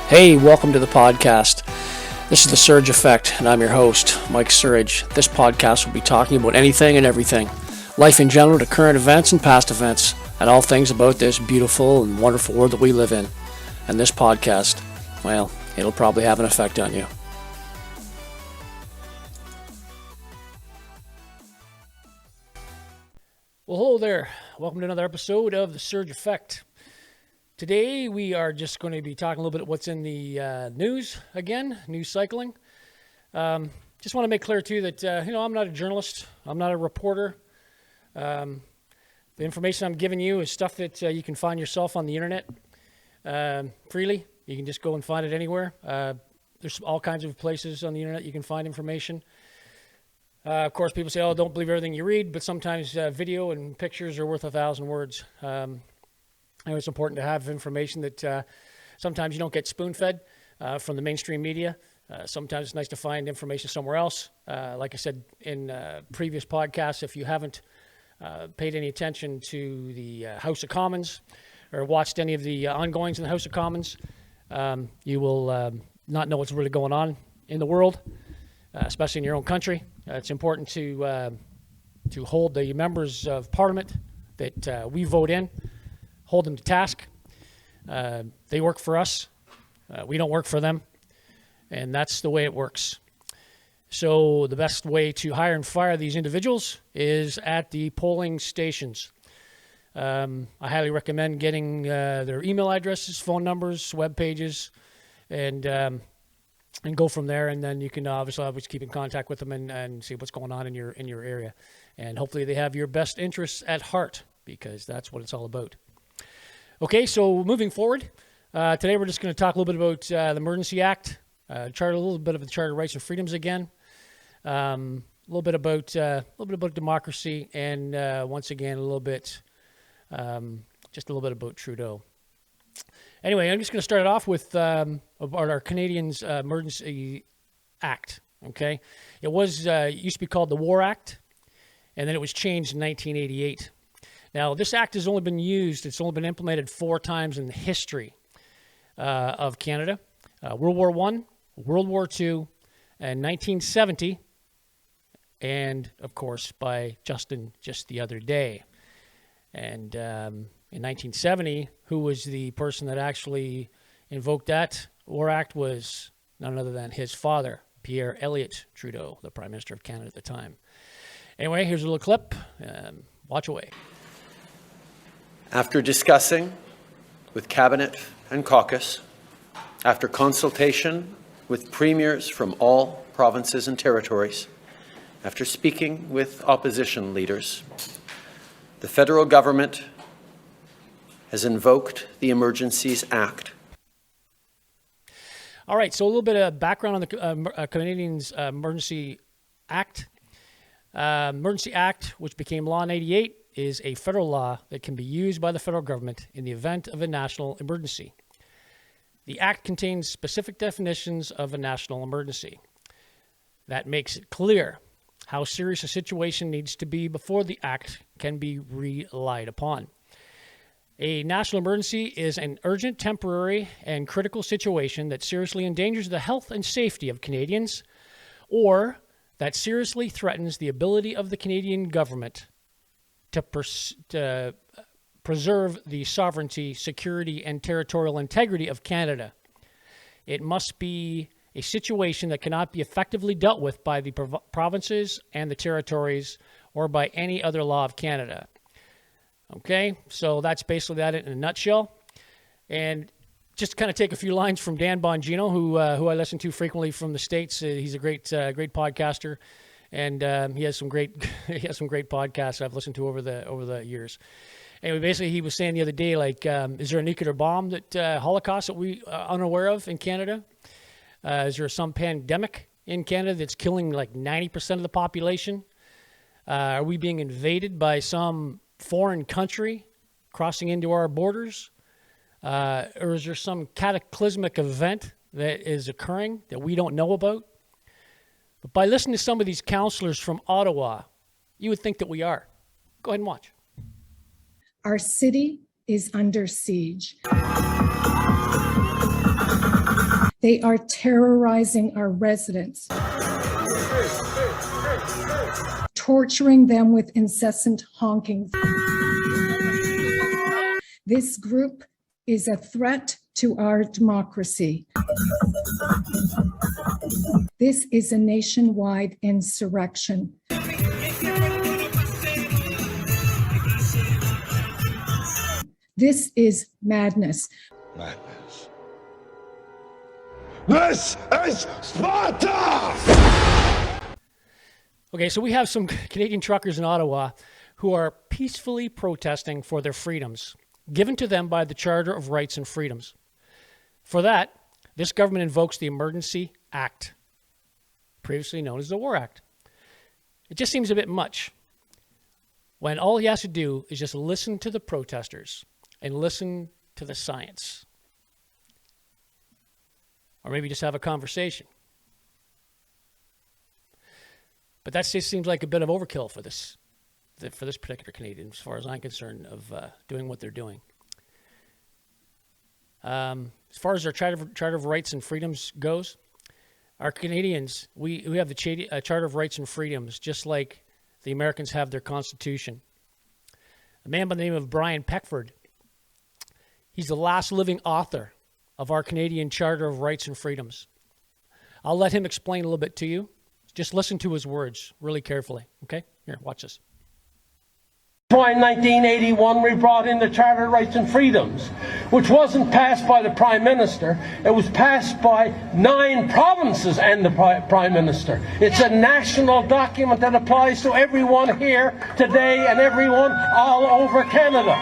Hey, welcome to the podcast. This is The Surge Effect, and I'm your host, Mike Surge. This podcast will be talking about anything and everything, life in general to current events and past events, and all things about this beautiful and wonderful world that we live in. And this podcast, well, it'll probably have an effect on you. Well, hello there. Welcome to another episode of The Surge Effect. Today, we are just going to be talking a little bit of what's in the news again, news cycling. Just want to make clear, too, that, I'm not a journalist. I'm not a reporter. The information I'm giving you is stuff that you can find yourself on the internet freely. You can just go and find it anywhere. There's all kinds of places on the internet you can find information. Of course, people say, don't believe everything you read, but sometimes video and pictures are worth 1,000 words. It's important to have information that sometimes you don't get spoon-fed from the mainstream media. Sometimes it's nice to find information somewhere else. Like I said in previous podcasts, if you haven't paid any attention to the House of Commons or watched any of the ongoings in the House of Commons, you will not know what's really going on in the world, especially in your own country. It's important to hold the members of Parliament that we vote in, hold them to task. They work for us. We don't work for them. And that's the way it works. So the best way to hire and fire these individuals is at the polling stations. I highly recommend getting their email addresses, phone numbers, web pages, and go from there. And then you can obviously always keep in contact with them and see what's going on in your area. And hopefully they have your best interests at heart, because that's what it's all about. Okay, so moving forward, today we're just going to talk a little bit about the Emergency Act, a little bit of the Charter of Rights and Freedoms again, a little bit about democracy, and once again just a little bit about Trudeau. Anyway, I'm just going to start it off with about our Canadians Emergency Act. Okay, it used to be called the War Act, and then it was changed in 1988. Now, this act has only been implemented 4 times in the history of Canada. World War I, World War II, and 1970, and, of course, by Justin just the other day. And in 1970, who was the person that actually invoked that War Act was none other than his father, Pierre Elliott Trudeau, the Prime Minister of Canada at the time. Anyway, here's a little clip. Watch away. After discussing with Cabinet and Caucus, after consultation with premiers from all provinces and territories, after speaking with opposition leaders, the federal government has invoked the Emergencies Act. All right, so a little bit of background on the Canadians Emergency Act. Emergency Act, which became law in 1988, is a federal law that can be used by the federal government in the event of a national emergency. The Act contains specific definitions of a national emergency. That makes it clear how serious a situation needs to be before the Act can be relied upon. A national emergency is an urgent, temporary, and critical situation that seriously endangers the health and safety of Canadians, or that seriously threatens the ability of the Canadian government to preserve the sovereignty, security, and territorial integrity of Canada. It must be a situation that cannot be effectively dealt with by the provinces and the territories or by any other law of Canada. Okay, so that's basically that in a nutshell. And just to kind of take a few lines from Dan Bongino, who I listen to frequently from the States. He's a great podcaster. And he has some great podcasts I've listened to over the years. Anyway, basically, he was saying the other day, is there a nuclear bomb Holocaust that we are unaware of in Canada? Is there some pandemic in Canada that's killing 90% of the population? Are we being invaded by some foreign country crossing into our borders? Or is there some cataclysmic event that is occurring that we don't know about? But by listening to some of these counselors from Ottawa, you would think that we are. Go ahead and watch. Our city is under siege. They are terrorizing our residents, torturing them with incessant honking. This group is a threat to our democracy. This is a nationwide insurrection. This is madness. Madness. This is Sparta! Okay, so we have some Canadian truckers in Ottawa who are peacefully protesting for their freedoms given to them by the Charter of Rights and Freedoms. For that, this government invokes the Emergency Act, previously known as the War Act. It just seems a bit much when all he has to do is just listen to the protesters and listen to the science. Or maybe just have a conversation. But that just seems like a bit of overkill for this particular Canadian, as far as I'm concerned, of doing what they're doing. As far as our Charter of Rights and Freedoms goes, our Canadians, we have the Charter of Rights and Freedoms, just like the Americans have their Constitution. A man by the name of Brian Peckford, he's the last living author of our Canadian Charter of Rights and Freedoms. I'll let him explain a little bit to you. Just listen to his words really carefully, okay? Here, watch this. In 1981, we brought in the Charter of Rights and Freedoms, which wasn't passed by the Prime Minister. It was passed by 9 provinces and the Prime Minister. It's a national document that applies to everyone here today and everyone all over Canada.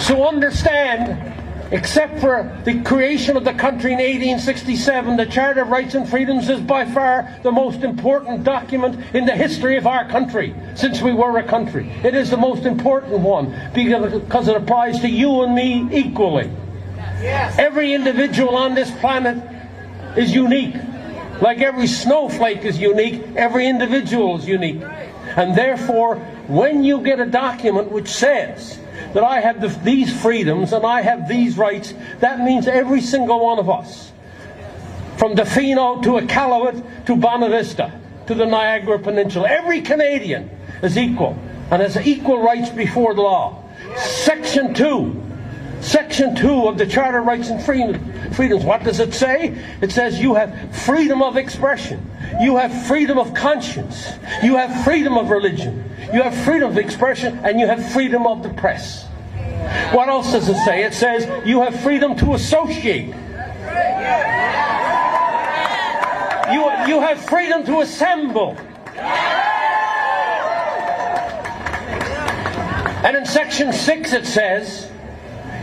So understand, except for the creation of the country in 1867, the Charter of Rights and Freedoms is by far the most important document in the history of our country, since we were a country. It is the most important one because it applies to you and me equally. Yes. Every individual on this planet is unique. Like every snowflake is unique, every individual is unique. And therefore, when you get a document which says that I have these freedoms and I have these rights, that means every single one of us, from Defino to Iqaluit to Bonavista to the Niagara Peninsula, every Canadian is equal and has equal rights before the law. Section 2 of the Charter of Rights and Freedoms, what does it say? It says you have freedom of expression, you have freedom of conscience, you have freedom of religion, you have freedom of expression, and you have freedom of the press. What else does it say? It says you have freedom to associate. You have freedom to assemble. And in Section 6 it says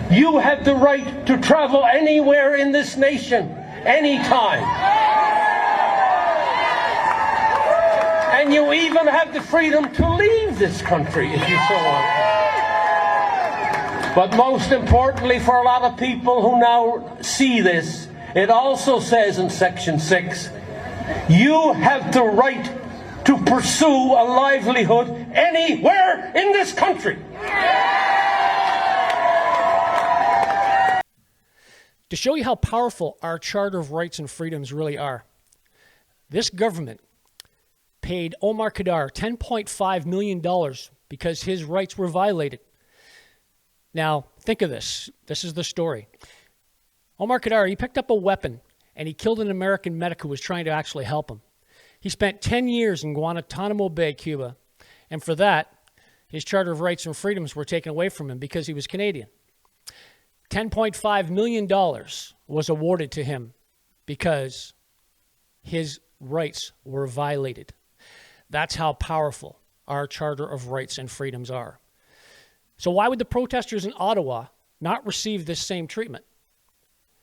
you have the right to travel anywhere in this nation, anytime. And you even have the freedom to leave this country if you so want. But most importantly for a lot of people who now see this, it also says in Section 6, you have the right to pursue a livelihood anywhere in this country. To show you how powerful our Charter of Rights and Freedoms really are, this government paid Omar Khadr $10.5 million because his rights were violated. Now, think of this. This is the story. Omar Khadr, he picked up a weapon and he killed an American medic who was trying to actually help him. He spent 10 years in Guantanamo Bay, Cuba, and for that, his Charter of Rights and Freedoms were taken away from him because he was Canadian. $10.5 million was awarded to him because his rights were violated. That's how powerful our Charter of Rights and Freedoms are. So why would the protesters in Ottawa not receive this same treatment?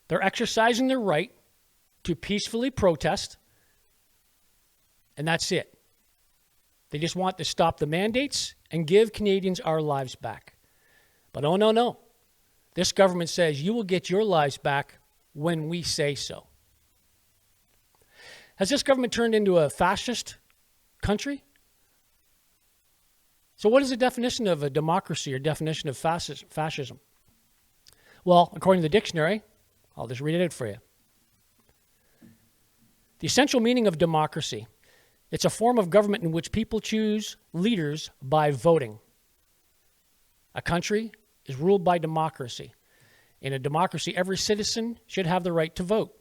They're exercising their right to peacefully protest, and that's it. They just want to stop the mandates and give Canadians our lives back. But oh, no. This government says you will get your lives back when we say so. Has this government turned into a fascist country? So what is the definition of a democracy or definition of fascism? Well, according to the dictionary, I'll just read it out for you. The essential meaning of democracy: it's a form of government in which people choose leaders by voting. A country is ruled by democracy. In a democracy, every citizen should have the right to vote.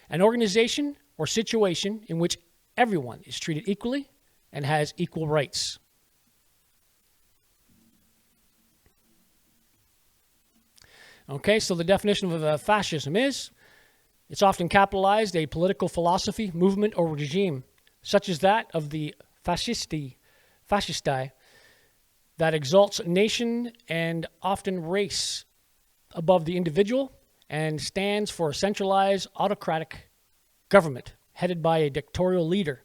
An organization or situation in which everyone is treated equally and has equal rights. Okay, so the definition of fascism is: it's often capitalized a political philosophy, movement, or regime, such as that of the fascisti, that exalts nation and often race above the individual and stands for a centralized autocratic government headed by a dictatorial leader,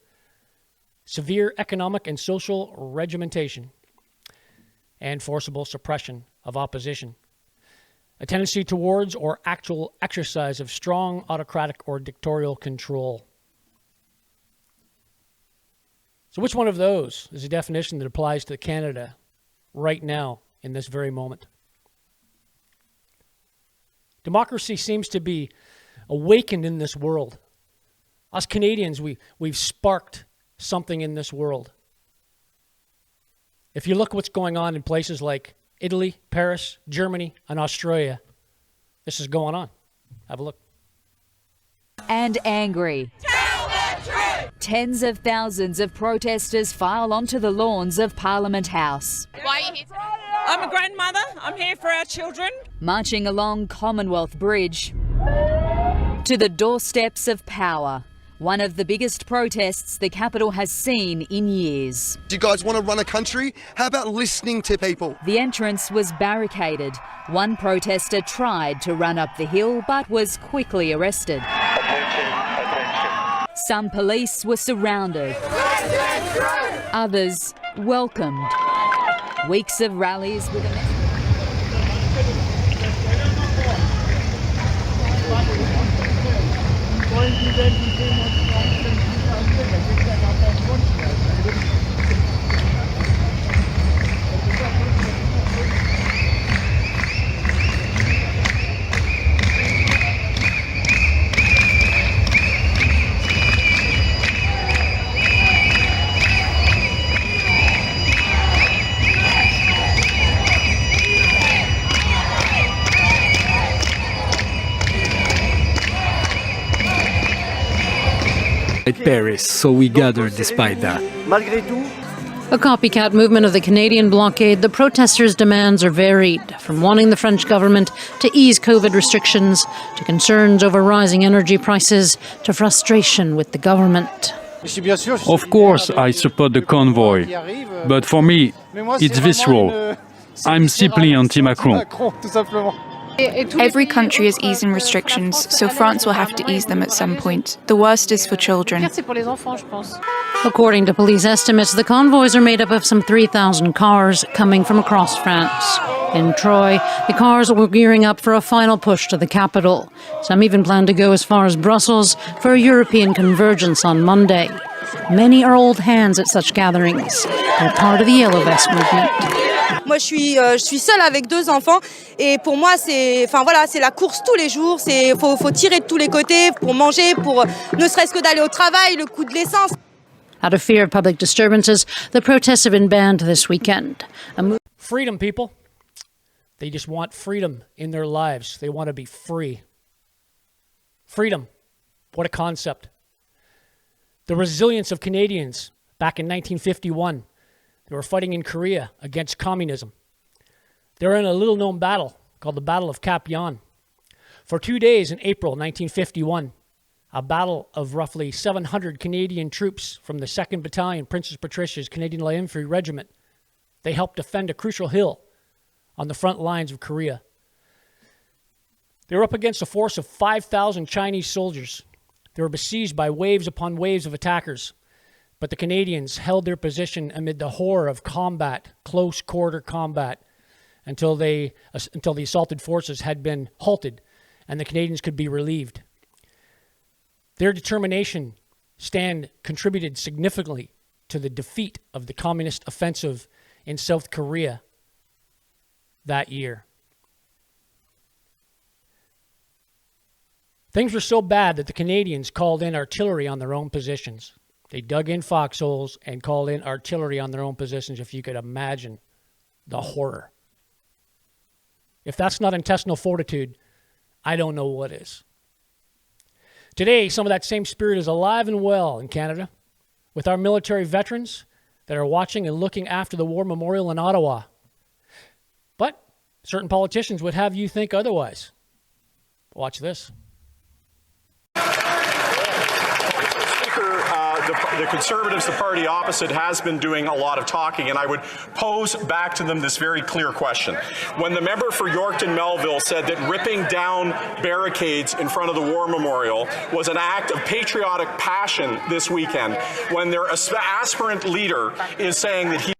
severe economic and social regimentation, and forcible suppression of opposition. A tendency towards or actual exercise of strong autocratic or dictatorial control. So which one of those is a definition that applies to Canada right now in this very moment? Democracy seems to be awakened in this world. Us Canadians, we've sparked something in this world. If you look what's going on in places like Italy, Paris, Germany, and Australia, this is going on. Have a look. And angry. Tens of thousands of protesters file onto the lawns of Parliament House. Why are you here today? I'm a grandmother. I'm here for our children. Marching along Commonwealth Bridge to the doorsteps of power. One of the biggest protests the capital has seen in years. Do you guys want to run a country? How about listening to people? The entrance was barricaded. One protester tried to run up the hill but was quickly arrested. Some police were surrounded. Others welcomed. Weeks of rallies with a... Paris, so we gathered despite that. A copycat movement of the Canadian blockade, the protesters' demands are varied, from wanting the French government to ease COVID restrictions, to concerns over rising energy prices, to frustration with the government. Of course, I support the convoy, but for me, it's visceral. I'm simply anti-Macron. Every country is easing restrictions, so France will have to ease them at some point. The worst is for children. According to police estimates, the convoys are made up of some 3,000 cars coming from across France. In Troyes, the cars were gearing up for a final push to the capital. Some even plan to go as far as Brussels for a European convergence on Monday. Many are old hands at such gatherings. They're part of the Yellow Vest movement. Moi, je suis seule avec 2 enfants et pour moi, c'est la course tous les jours. Faut tirer de tous les côtés pour manger, pour ne serait-ce que d'aller au travail, le coût de l'essence. Out of fear of public disturbances, the protests have been banned this weekend. Freedom, people. They just want freedom in their lives. They want to be free. Freedom. What a concept. The resilience of Canadians back in 1951. They were fighting in Korea against communism. They were in a little-known battle called the Battle of Cap Yan. For 2 days in April 1951, a battle of roughly 700 Canadian troops from the 2nd Battalion, Princess Patricia's Canadian Light Infantry Regiment. They helped defend a crucial hill on the front lines of Korea. They were up against a force of 5,000 Chinese soldiers. They were besieged by waves upon waves of attackers. But the Canadians held their position amid the horror of combat, close quarter combat, until the assaulted forces had been halted and the Canadians could be relieved. Their determination stand contributed significantly to the defeat of the communist offensive in South Korea that year. Things were so bad that the Canadians called in artillery on their own positions. They dug in foxholes and called in artillery on their own positions, if you could imagine the horror. If that's not intestinal fortitude, I don't know what is. Today, some of that same spirit is alive and well in Canada with our military veterans that are watching and looking after the War Memorial in Ottawa. But certain politicians would have you think otherwise. Watch this. The Conservatives, the party opposite, has been doing a lot of talking, and I would pose back to them this very clear question. When the member for Yorkton Melville said that ripping down barricades in front of the War Memorial was an act of patriotic passion this weekend, when their aspirant leader is saying that he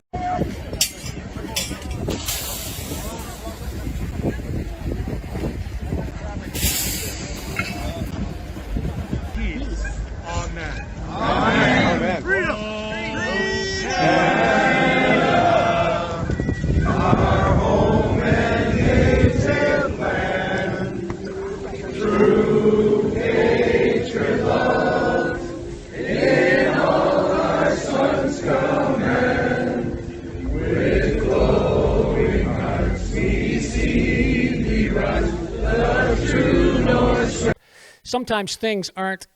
Sometimes things aren't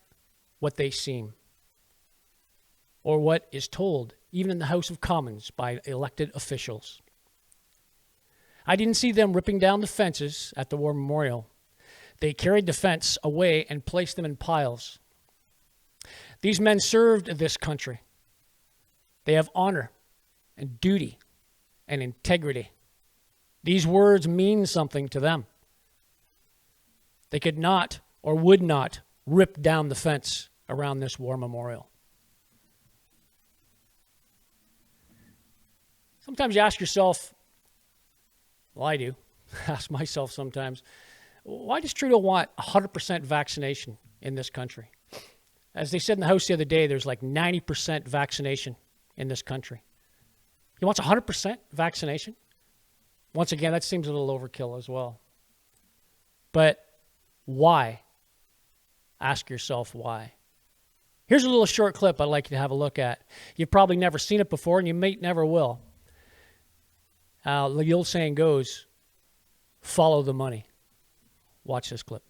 what they seem or what is told, even in the House of Commons by elected officials. I didn't see them ripping down the fences at the War Memorial. They carried the fence away and placed them in piles. These men served this country. They have honor and duty and integrity. These words mean something to them. They could not or would not rip down the fence around this War Memorial. Sometimes you ask yourself, well, I do, ask myself sometimes, why does Trudeau want 100% vaccination in this country? As they said in the House the other day, there's like 90% vaccination in this country. He wants 100% vaccination? Once again, that seems a little overkill as well. But why? Ask yourself why. Here's a little short clip I'd like you to have a look at. You've probably never seen it before, and you may never will. The old saying goes, follow the money. Watch this clip.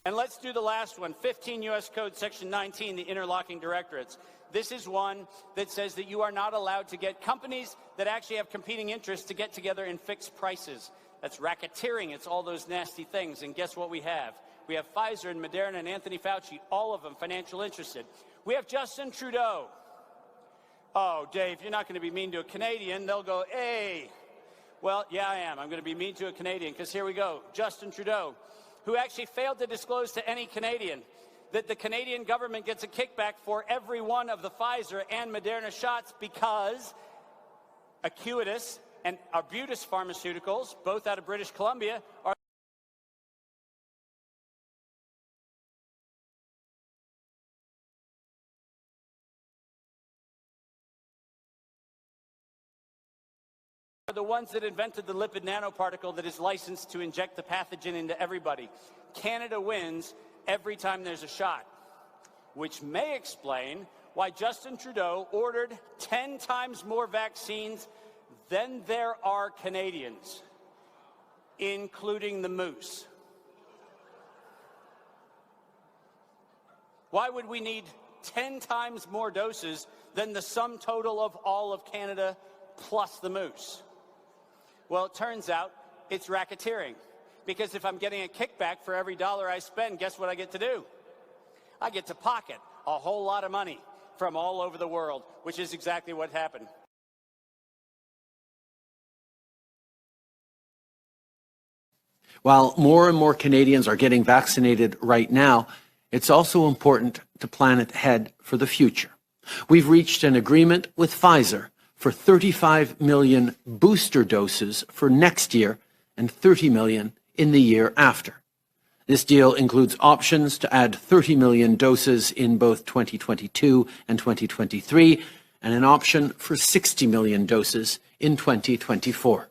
And let's do the last one, 15 U.S. Code Section 19, the interlocking directorates. This is one that says that you are not allowed to get companies that actually have competing interests to get together and fix prices. That's racketeering. It's all those nasty things. And guess what we have? We have Pfizer and Moderna and Anthony Fauci, all of them financial interested. We have Justin Trudeau. Oh, Dave, you're not going to be mean to a Canadian. They'll go, hey. Well, yeah, I am. I'm going to be mean to a Canadian because here we go. Justin Trudeau, who actually failed to disclose to any Canadian that the Canadian government gets a kickback for every one of the Pfizer and Moderna shots because Acuitas and Arbutus Pharmaceuticals, both out of British Columbia, are the ones that invented the lipid nanoparticle that is licensed to inject the pathogen into everybody. Canada wins every time there's a shot, which may explain why Justin Trudeau ordered 10 times more vaccines than there are Canadians, including the moose. Why would we need 10 times more doses than the sum total of all of Canada plus the moose? Well, it turns out it's racketeering. Because if I'm getting a kickback for every dollar I spend, guess what I get to do? I get to pocket a whole lot of money from all over the world, which is exactly what happened. While more and more Canadians are getting vaccinated right now, it's also important to plan ahead for the future. We've reached an agreement with Pfizer for 35 million booster doses for next year and 30 million in the year after. This deal includes options to add 30 million doses in both 2022 and 2023, and an option for 60 million doses in 2024.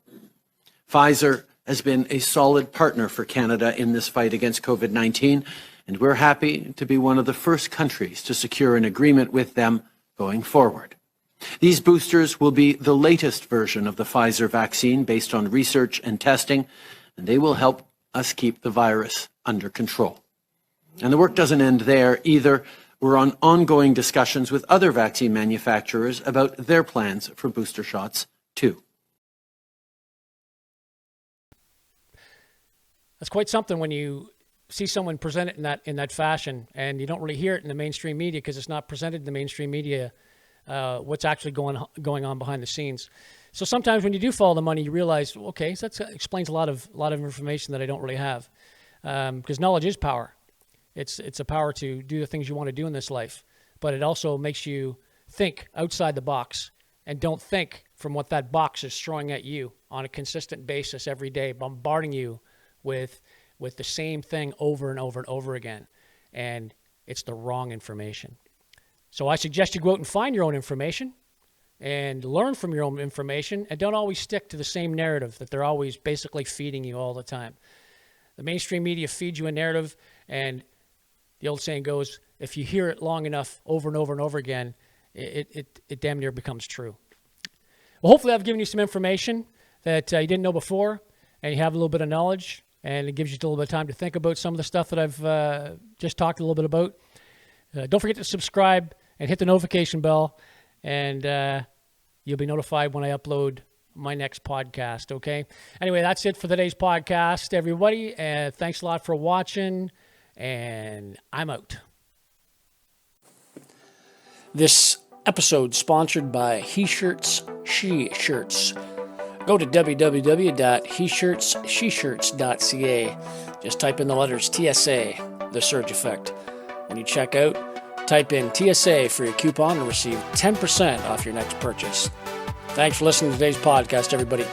Pfizer has been a solid partner for Canada in this fight against COVID-19, and we're happy to be one of the first countries to secure an agreement with them going forward. These boosters will be the latest version of the Pfizer vaccine based on research and testing, and they will help us keep the virus under control. And the work doesn't end there either. We're on ongoing discussions with other vaccine manufacturers about their plans for booster shots, too. That's quite something when you see someone present it in that fashion, and you don't really hear it in the mainstream media because it's not presented in the mainstream media what's actually going on behind the scenes. So sometimes when you do follow the money, you realize, okay, so that explains a lot of information that I don't really have, because knowledge is power. It's a power to do the things you want to do in this life, but it also makes you think outside the box and don't think from what that box is throwing at you on a consistent basis every day, bombarding you with the same thing over and over and over again. And it's the wrong information. So I suggest you go out and find your own information and learn from your own information, and don't always stick to the same narrative that they're always basically feeding you all the time. The mainstream media feeds you a narrative, and the old saying goes, if you hear it long enough over and over and over again, it damn near becomes true. Well, hopefully I've given you some information that you didn't know before, and you have a little bit of knowledge, and it gives you a little bit of time to think about some of the stuff that I've just talked a little bit about. Don't forget to subscribe and hit the notification bell, and you'll be notified when I upload my next podcast, okay? Anyway, that's it for today's podcast, everybody. Thanks a lot for watching, and I'm out. This episode sponsored by He Shirts, She Shirts. Go to www.heshirtssheshirts.ca. Just type in the letters TSA, The Surge Effect. When you check out, type in TSA for your coupon and receive 10% off your next purchase. Thanks for listening to today's podcast, everybody.